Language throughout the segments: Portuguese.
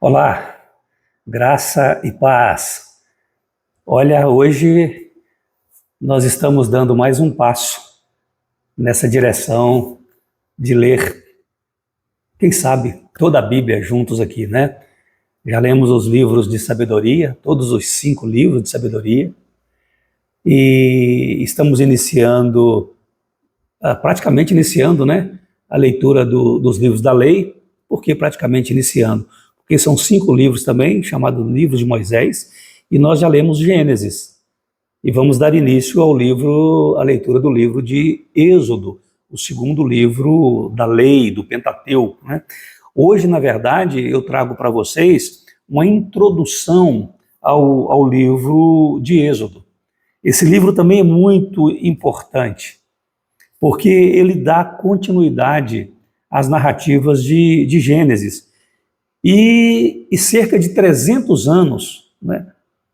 Olá, graça e paz. Olha, hoje nós estamos dando mais um passo nessa direção de ler, quem sabe, toda a Bíblia juntos aqui, né? Já lemos os livros de sabedoria, todos os 5 livros de sabedoria, e estamos praticamente iniciando, né, a leitura dos livros da lei. Por que praticamente iniciando? Porque são 5 livros também, chamados Livros de Moisés, e nós já lemos Gênesis. E vamos dar início à leitura do livro de Êxodo, o segundo livro da lei, do Pentateuco, né? Hoje, na verdade, eu trago para vocês uma introdução ao livro de Êxodo. Esse livro também é muito importante, porque ele dá continuidade às narrativas de Gênesis. E cerca de 300 anos, né?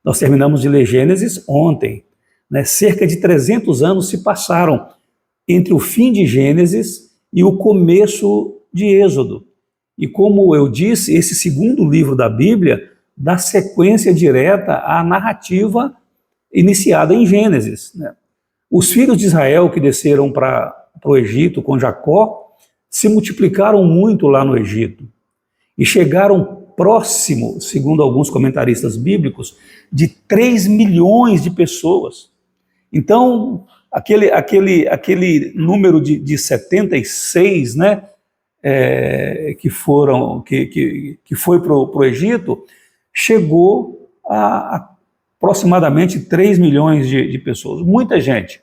Nós terminamos de ler Gênesis ontem, né? Cerca de 300 anos se passaram entre o fim de Gênesis e o começo de Êxodo. E como eu disse, esse segundo livro da Bíblia dá sequência direta à narrativa iniciada em Gênesis, né? Os filhos de Israel que desceram para o Egito com Jacó se multiplicaram muito lá no Egito e chegaram próximo, segundo alguns comentaristas bíblicos, de 3 milhões de pessoas. Então, aquele número de 76, né, que foi para o Egito, chegou a aproximadamente 3 milhões de pessoas, muita gente.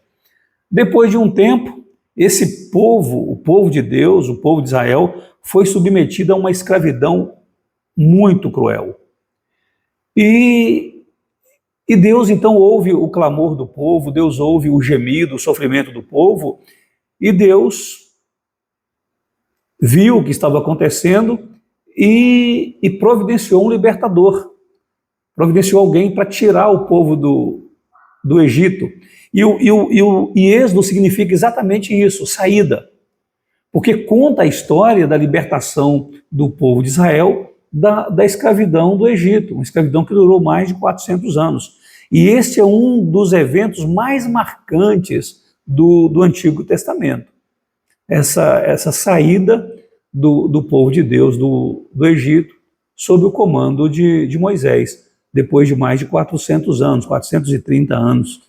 Depois de um tempo, esse povo, o povo de Deus, o povo de Israel, foi submetido a uma escravidão muito cruel. E Deus então ouve o clamor do povo, Deus ouve o gemido, o sofrimento do povo, e Deus viu o que estava acontecendo e providenciou um libertador, providenciou alguém para tirar o povo do Egito. E Êxodo significa exatamente isso, saída. Porque conta a história da libertação do povo de Israel da escravidão do Egito, uma escravidão que durou mais de 400 anos. E este é um dos eventos mais marcantes do Antigo Testamento. Essa saída do povo de Deus do Egito sob o comando de Moisés. Depois de mais de 400 anos, 430 anos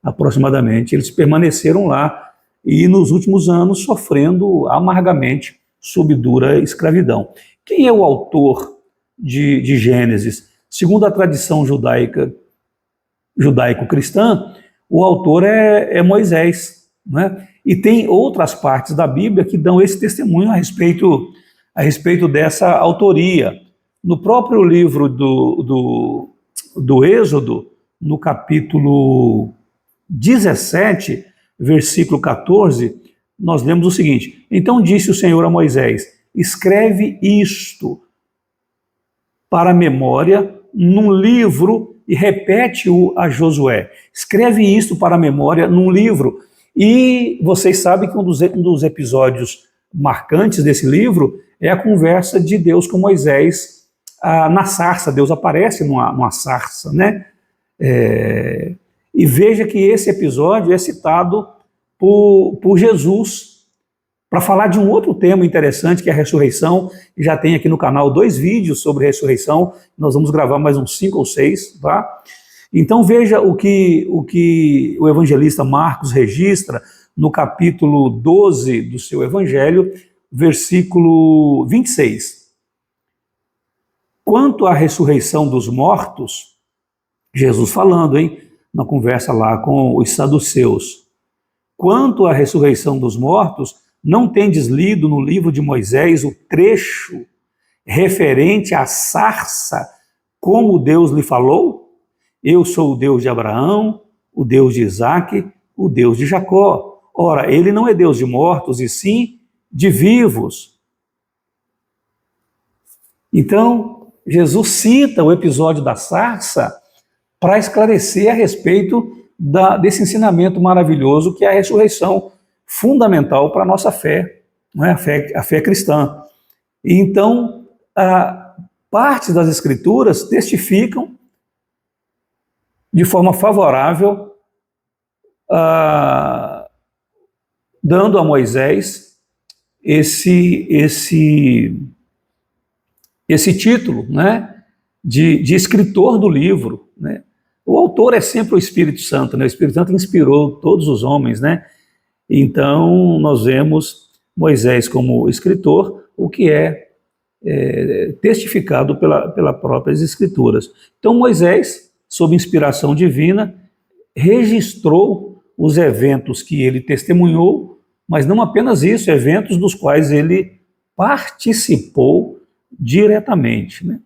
aproximadamente, eles permaneceram lá e nos últimos anos sofrendo amargamente sob dura escravidão. Quem é o autor de Gênesis? Segundo a tradição judaico-cristã, o autor é Moisés, né? E tem outras partes da Bíblia que dão esse testemunho a respeito dessa autoria. No próprio livro do Êxodo, no capítulo 17, versículo 14, nós lemos o seguinte: então disse o Senhor a Moisés, escreve isto para a memória num livro e repete-o a Josué. Escreve isto para a memória num livro. E vocês sabem que um dos episódios marcantes desse livro é a conversa de Deus com Moisés na sarça. Deus aparece numa sarça, né? E veja que esse episódio é citado por Jesus para falar de um outro tema interessante, que é a ressurreição. Já tem aqui no canal 2 vídeos sobre ressurreição, nós vamos gravar mais uns 5 ou 6, tá? Então veja o que o evangelista Marcos registra no capítulo 12 do seu evangelho, versículo 26. Quanto à ressurreição dos mortos, Jesus falando, hein? Na conversa lá com os saduceus. Quanto à ressurreição dos mortos, não tendes lido no livro de Moisés o trecho referente à sarça, como Deus lhe falou? Eu sou o Deus de Abraão, o Deus de Isaque, o Deus de Jacó. Ora, ele não é Deus de mortos, e sim de vivos. Então, Jesus cita o episódio da sarça para esclarecer a respeito desse ensinamento maravilhoso que é a ressurreição, fundamental para a nossa fé, não é? A fé cristã. E então, partes das Escrituras testificam de forma favorável, dando a Moisés esse título, né, de escritor do livro, né? O autor é sempre o Espírito Santo, né? O Espírito Santo inspirou todos os homens, né? Então, nós vemos Moisés como escritor, o que é testificado pelas próprias Escrituras. Então, Moisés, sob inspiração divina, registrou os eventos que ele testemunhou, mas não apenas isso, eventos dos quais ele participou diretamente, né?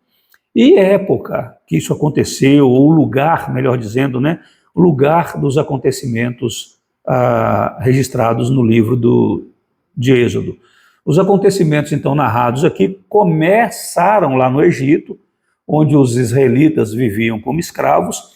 E a época que isso aconteceu, ou o lugar, melhor dizendo, né, o lugar dos acontecimentos registrados no livro de Êxodo. Os acontecimentos, então, narrados aqui, começaram lá no Egito, onde os israelitas viviam como escravos,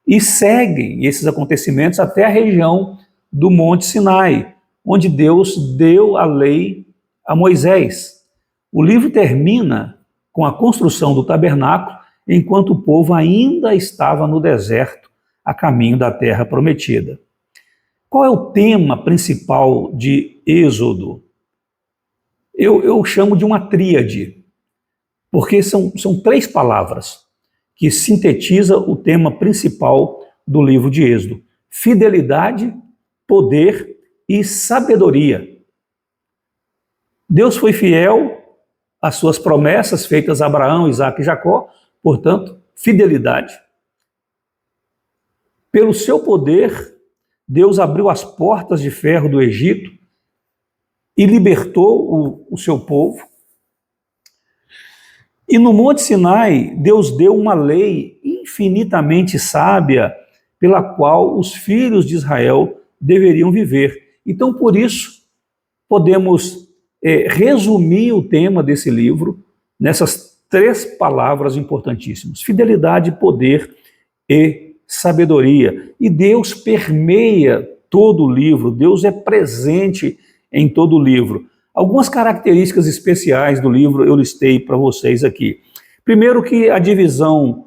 e seguem esses acontecimentos até a região do Monte Sinai, onde Deus deu a lei a Moisés. O livro termina com a construção do tabernáculo, enquanto o povo ainda estava no deserto, a caminho da terra prometida. Qual é o tema principal de Êxodo? Eu chamo de uma tríade, porque são 3 palavras que sintetizam o tema principal do livro de Êxodo: fidelidade, poder e sabedoria. Deus foi fiel às suas promessas feitas a Abraão, Isaque e Jacó, portanto, fidelidade. Pelo seu poder, Deus abriu as portas de ferro do Egito e libertou o seu povo. E no Monte Sinai, Deus deu uma lei infinitamente sábia pela qual os filhos de Israel deveriam viver. Então, por isso, podemos resumir o tema desse livro nessas 3 palavras importantíssimas: fidelidade, poder e sabedoria. E Deus permeia todo o livro, Deus é presente em todo o livro. Algumas características especiais do livro eu listei para vocês aqui. Primeiro, que a divisão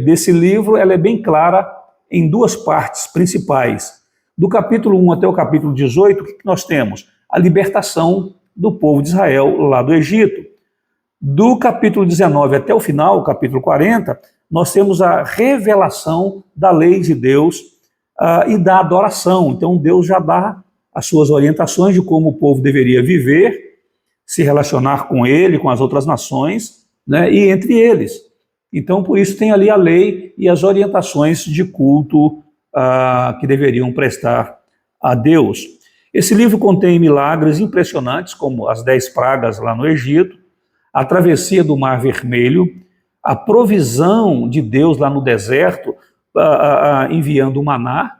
desse livro ela é bem clara em 2 partes principais. Do capítulo 1 até o capítulo 18, o que nós temos? A libertação do povo de Israel lá do Egito. Do capítulo 19 até o final, o capítulo 40, nós temos a revelação da lei de Deus e da adoração. Então Deus já dá as suas orientações de como o povo deveria viver, se relacionar com ele, com as outras nações, né, e entre eles. Então, por isso tem ali a lei e as orientações de culto que deveriam prestar a Deus. Esse livro contém milagres impressionantes, como as 10 pragas lá no Egito, a travessia do Mar Vermelho, a provisão de Deus lá no deserto, enviando o maná,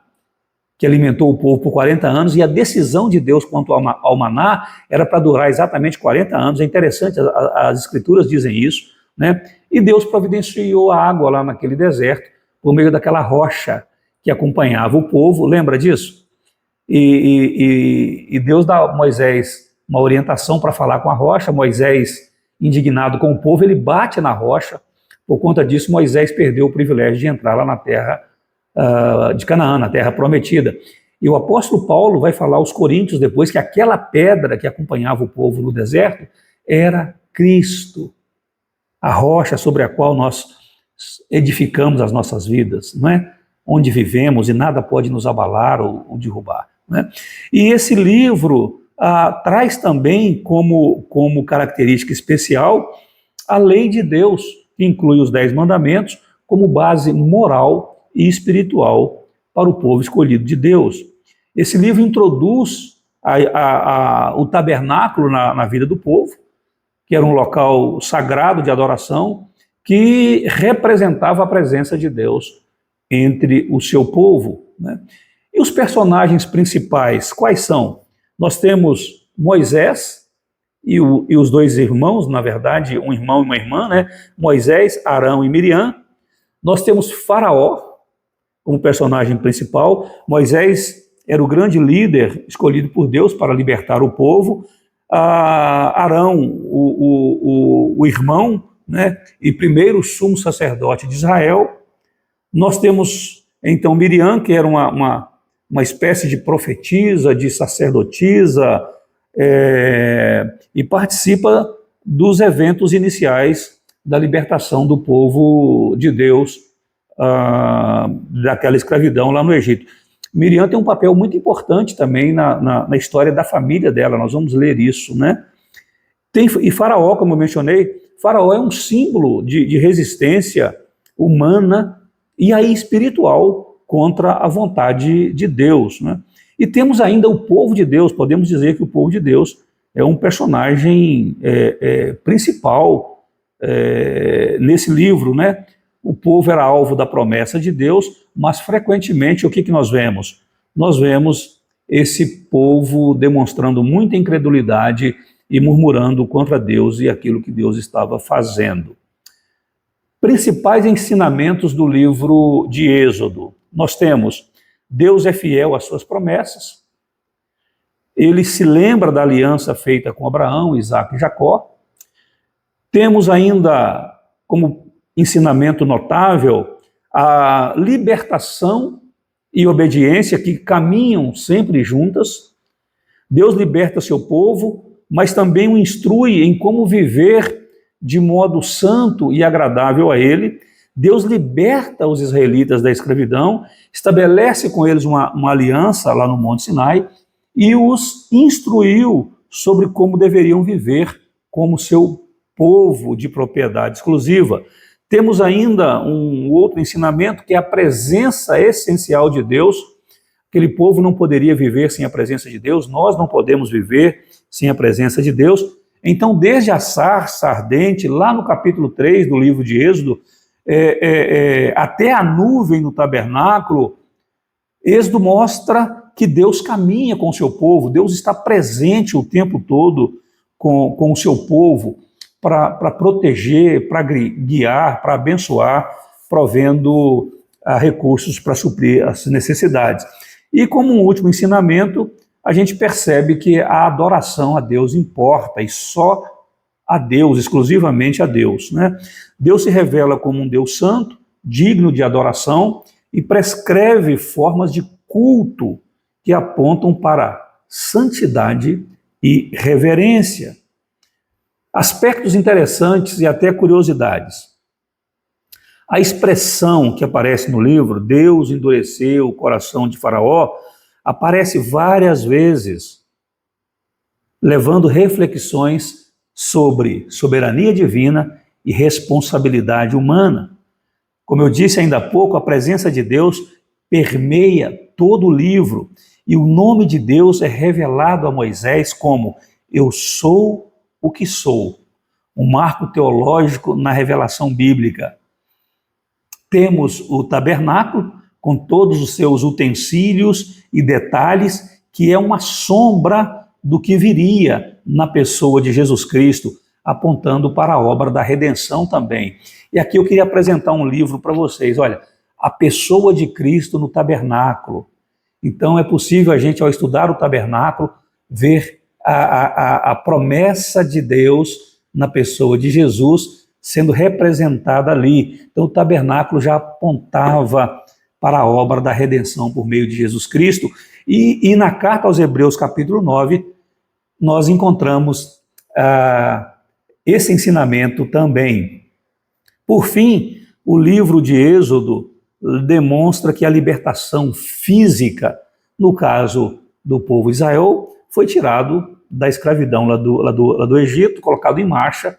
que alimentou o povo por 40 anos, e a decisão de Deus quanto ao maná era para durar exatamente 40 anos. É interessante, as Escrituras dizem isso, né? E Deus providenciou a água lá naquele deserto, por meio daquela rocha que acompanhava o povo, lembra disso? E Deus dá a Moisés uma orientação para falar com a rocha. Moisés, indignado com o povo, ele bate na rocha. Por conta disso, Moisés perdeu o privilégio de entrar lá na terra de Canaã, na terra prometida. E o apóstolo Paulo vai falar aos coríntios depois que aquela pedra que acompanhava o povo no deserto era Cristo, a rocha sobre a qual nós edificamos as nossas vidas, não é? Onde vivemos e nada pode nos abalar ou derrubar, não é? E esse livro traz também como característica especial a lei de Deus, que inclui os 10 mandamentos como base moral e espiritual para o povo escolhido de Deus. Esse livro introduz o tabernáculo na vida do povo, que era um local sagrado de adoração, que representava a presença de Deus entre o seu povo, né? E os personagens principais, quais são? Nós temos Moisés e os 2 irmãos, na verdade, um irmão e uma irmã, né? Moisés, Arão e Miriam. Nós temos Faraó como personagem principal. Moisés era o grande líder escolhido por Deus para libertar o povo. Arão, o irmão, né, e primeiro sumo sacerdote de Israel. Nós temos, então, Miriam, que era uma espécie de profetisa, de sacerdotisa, e participa dos eventos iniciais da libertação do povo de Deus daquela escravidão lá no Egito. Miriam tem um papel muito importante também na história da família dela, nós vamos ler isso, né? E Faraó, como eu mencionei, Faraó é um símbolo de resistência humana e aí espiritual contra a vontade de Deus, né? E temos ainda o povo de Deus, podemos dizer que o povo de Deus é um personagem principal nesse livro, né? O povo era alvo da promessa de Deus, mas frequentemente o que nós vemos? Nós vemos esse povo demonstrando muita incredulidade e murmurando contra Deus e aquilo que Deus estava fazendo. Principais ensinamentos do livro de Êxodo. Nós temos: Deus é fiel às suas promessas, ele se lembra da aliança feita com Abraão, Isaque e Jacó. Temos ainda como ensinamento notável a libertação e obediência que caminham sempre juntas. Deus liberta seu povo, mas também o instrui em como viver de modo santo e agradável a ele. Deus liberta os israelitas da escravidão, estabelece com eles uma aliança lá no Monte Sinai e os instruiu sobre como deveriam viver como seu povo de propriedade exclusiva. Temos ainda um outro ensinamento, que é a presença essencial de Deus. Aquele povo não poderia viver sem a presença de Deus, nós não podemos viver sem a presença de Deus. Então, desde a sarça ardente, lá no capítulo 3 do livro de Êxodo, até a nuvem no tabernáculo, Êxodo mostra que Deus caminha com o seu povo, Deus está presente o tempo todo com o seu povo, para proteger, para guiar, para abençoar, provendo recursos para suprir as necessidades. E como um último ensinamento, a gente percebe que a adoração a Deus importa, e só a Deus, exclusivamente a Deus, né? Deus se revela como um Deus santo, digno de adoração, e prescreve formas de culto que apontam para santidade e reverência. Aspectos interessantes e até curiosidades. A expressão que aparece no livro, Deus endureceu o coração de Faraó, aparece várias vezes, levando reflexões sobre soberania divina e responsabilidade humana. Como eu disse ainda há pouco, a presença de Deus permeia todo o livro, e o nome de Deus é revelado a Moisés como Eu sou o que sou, um marco teológico na revelação bíblica. Temos o tabernáculo, com todos os seus utensílios e detalhes, que é uma sombra do que viria na pessoa de Jesus Cristo, apontando para a obra da redenção também. E aqui eu queria apresentar um livro para vocês. Olha, a pessoa de Cristo no tabernáculo. Então é possível a gente, ao estudar o tabernáculo, ver a promessa de Deus na pessoa de Jesus sendo representada ali. Então o tabernáculo já apontava para a obra da redenção por meio de Jesus Cristo. E na carta aos Hebreus, capítulo 9, nós encontramos esse ensinamento também. Por fim, o livro de Êxodo demonstra que a libertação física, no caso do povo de Israel, foi tirado da escravidão lá do Egito, colocado em marcha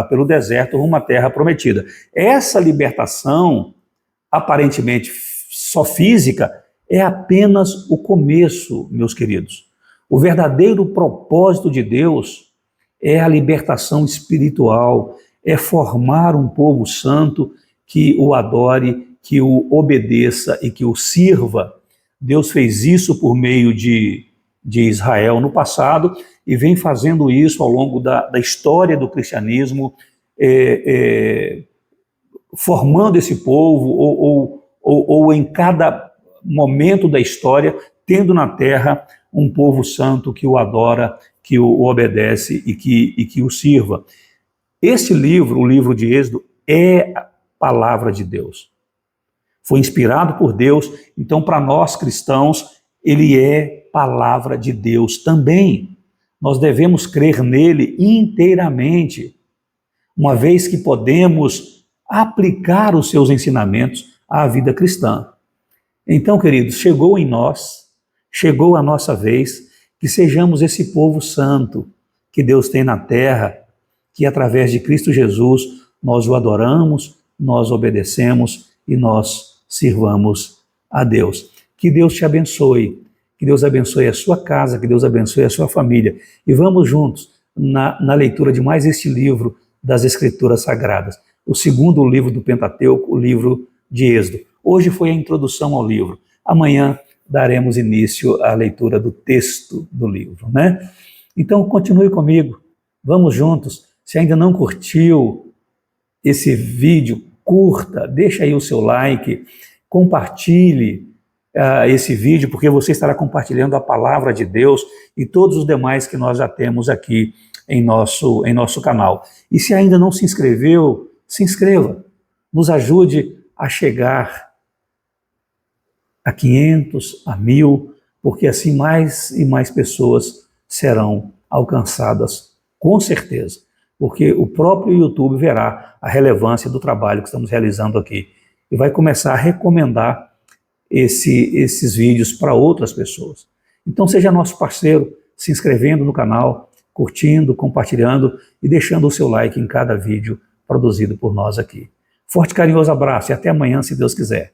pelo deserto rumo à terra prometida. Essa libertação, aparentemente só física, é apenas o começo, meus queridos. O verdadeiro propósito de Deus é a libertação espiritual, é formar um povo santo que o adore, que o obedeça e que o sirva. Deus fez isso por meio de Israel no passado e vem fazendo isso ao longo da história do cristianismo, formando esse povo ou em cada momento da história, tendo na terra um povo santo que o adora, que o obedece e que o sirva. Este livro, o livro de Êxodo, é a palavra de Deus. Foi inspirado por Deus, então para nós cristãos, ele é palavra de Deus também. Nós devemos crer nele inteiramente, uma vez que podemos aplicar os seus ensinamentos à vida cristã. Então, queridos, chegou em nós, chegou a nossa vez, que sejamos esse povo santo que Deus tem na terra, que através de Cristo Jesus nós o adoramos, nós obedecemos e nós sirvamos a Deus. Que Deus te abençoe, que Deus abençoe a sua casa, que Deus abençoe a sua família. E vamos juntos na leitura de mais este livro das Escrituras Sagradas, o segundo livro do Pentateuco, o livro de Êxodo. Hoje foi a introdução ao livro. Amanhã daremos início à leitura do texto do livro, né? Então continue comigo, vamos juntos. Se ainda não curtiu esse vídeo, curta, deixa aí o seu like, compartilhe esse vídeo, porque você estará compartilhando a palavra de Deus e todos os demais que nós já temos aqui em nosso canal. E se ainda não se inscreveu, se inscreva, nos ajude a chegar a 500, a 1000, porque assim mais e mais pessoas serão alcançadas, com certeza, porque o próprio YouTube verá a relevância do trabalho que estamos realizando aqui e vai começar a recomendar esses vídeos para outras pessoas. Então seja nosso parceiro, se inscrevendo no canal, curtindo, compartilhando e deixando o seu like em cada vídeo produzido por nós aqui. Forte e carinhoso abraço e até amanhã, se Deus quiser.